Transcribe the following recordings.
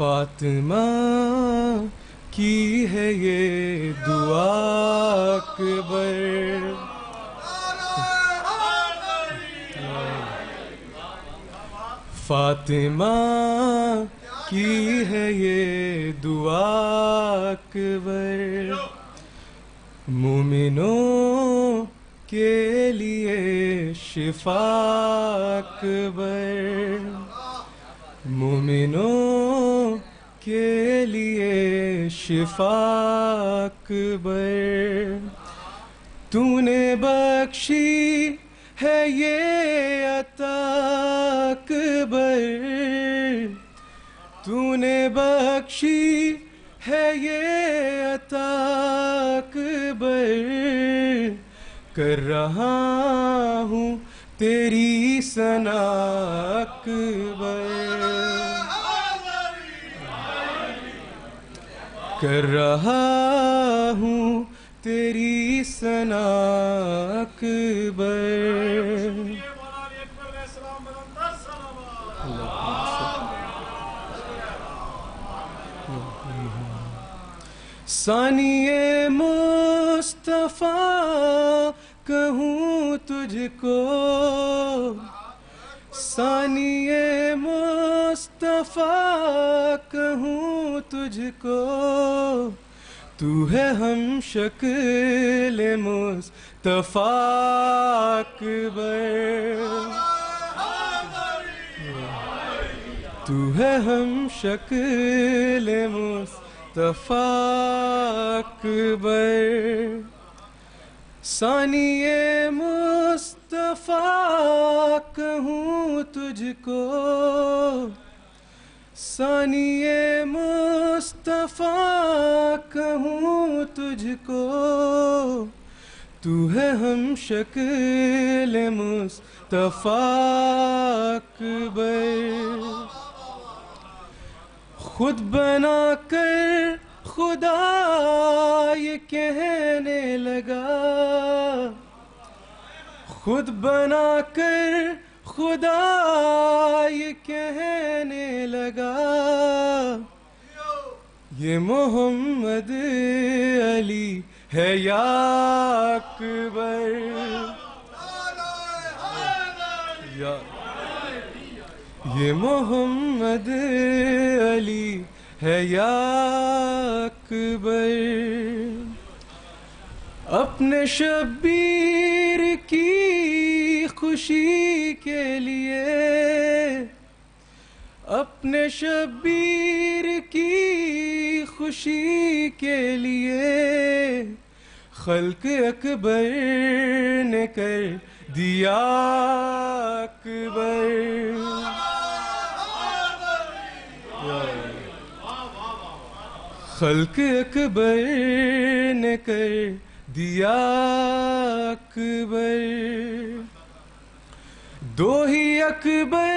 فاطمہ کی ہے یہ دعا اکبر، فاطمہ کی ہے یہ دعا اکبر، مومنوں کے لیے شفا اکبر، مومنوں کے لیے شفا اکبر، تو نے بخشی ہے یہ عطا اکبر، تو نے بخشی ہے یہ عطا اکبر، کر رہا ہوں تیری ثنا اکبر، کر رہا ہوں تیری ثنا اکبر۔ ثانی مصطفیٰ کہوں تجھ کو، ثانی مصطفیٰ کہوں تجھ کو، تو ہے ہم شکل مصطفیٰ اکبر، تو ہے ہم شکل مصطفیٰ اکبر، ثانی مصطفیٰ کہوں تجھ کو، ثانی مصطفیٰ کہوں تجھ کو، تو ہے ہم شکل مصطفیٰ اکبر، خود بنا کر خدا یہ کہنے لگا، خود بنا کر خدا یہ کہنے لگا، یہ محمد علی ہے یا اکبر، یہ محمد علی ہے یا اکبر، اپنے شبیر کی خوشی کے لیے، اپنے شبیر کی خوشی کے لیے، خلق اکبر نے کر دیا اکبر، خلق اکبر نے کر دیا اکبر، دو ہی اکبر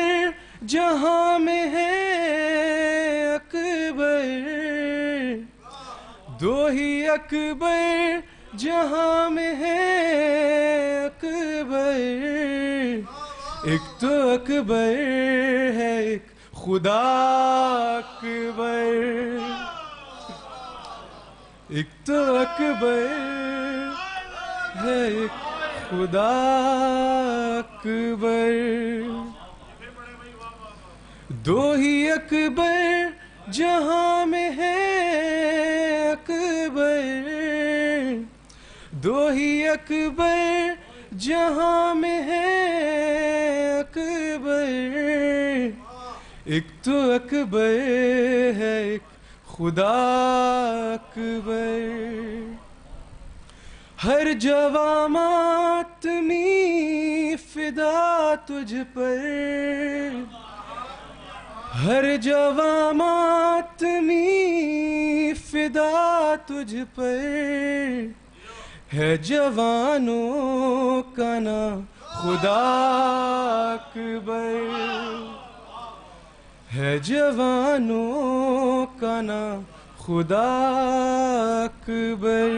جہاں میں ہے اکبر، دو ہی اکبر جہاں میں ہے اکبر، ایک تو اکبر ہے ایک خدا اکبر، ایک تو اکبر ہے ایک خدا اکبر، دو ہی اکبر جہاں میں ہے اکبر، دو ہی اکبر جہاں میں ہے اکبر، ایک تو اکبر ہے ایک خدا اکبر، ہر جواں ماتمی فدا تجھ پر، ہر جواں ماتمی فدا تجھ پر، ہے جوانوں کا نام خدا اکبر، ہے جوانوں کا نام خدا اکبر،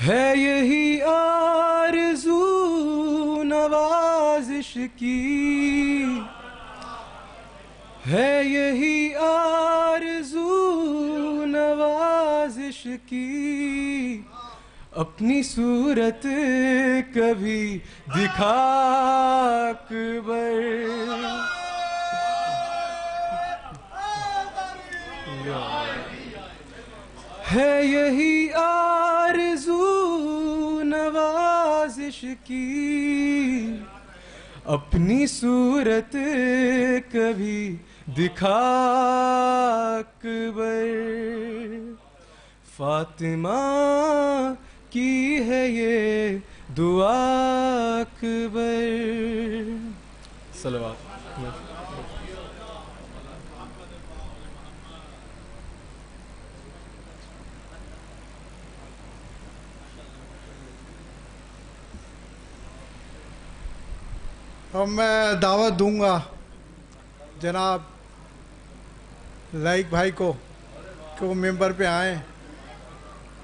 ہے یہی آرزو کی ہے یہی آرزو نوازش کی اپنی صورت کبھی دکھا اکبر ہے یہی آرزو نوازش کی اپنی صورت کبھی دکھا اکبر فاطمہ کی ہے یہ دعا اکبر صلوات اب میں دعوت دوں گا جناب لائق بھائی کو کہ وہ ممبر پہ آئیں